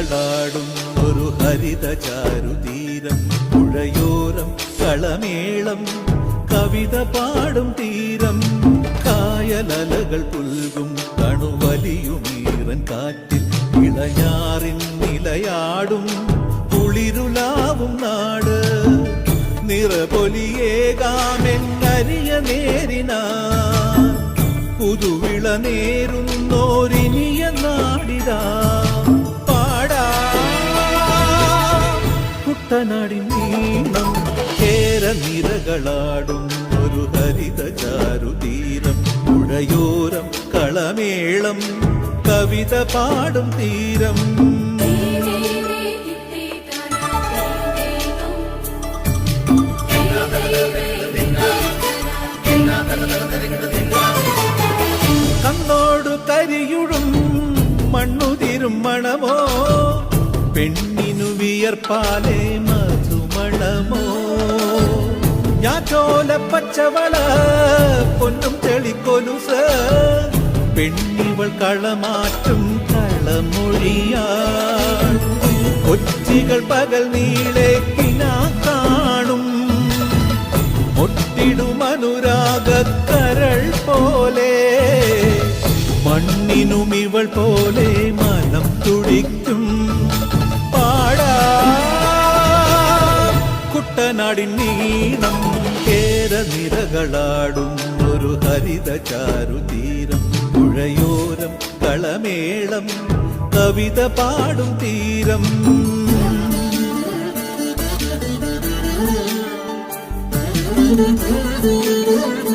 നിരകളാടും ഒരു ഹരിത ചാരുതീരം, പുഴയോരം കളമേളം കവിത പാടും തീരം, കായലലകൾ പുൽകും കണുവലിയുമീറൻ കാറ്റിൽ ഇളയാറിൻ നിലയാടും കുളിരുലാവും നാട്, നിറപൊലിയേകാമെന്നരിയ നേരിനാ പുതുവിള നേരുന്നോരിനിയ നാടിതാ പാടാ കുട്ടനാടിൻ നീണം കേരനിരകളാടും ഒരു ഹരിത ചാരുതീരം, പുഴയോരം കളമേളം കവിത പാടും തീരം. കണ്ണോടു കരിയുടും മണ്ണുതിരും മണമോ, പെണ്ണിനു വിയർപ്പാലേ മധുമണമോ, ഞാറ്റോല പച്ചവള പൊന്നും ചെളിക്കൊലുസ്, പെണ്ണിവൾ കളമാറ്റും കളമൊഴിയാ, കൊച്ചികൾ പകൽ നീളെ കിനാ കാണും, ഒട്ടിടും അനുരാഗക്കരൾ പോലെ, മണ്ണിനും ഇവൾ പോലെ മനം തുടിക്കും പാടാ കുട്ടനാടിൻ നീണം കേരനിരകളാടും ഒരു ഹരിത ചാരുതീരം, പുഴയോരം കളമേളം കവിത പാടും തീരം. Thank you.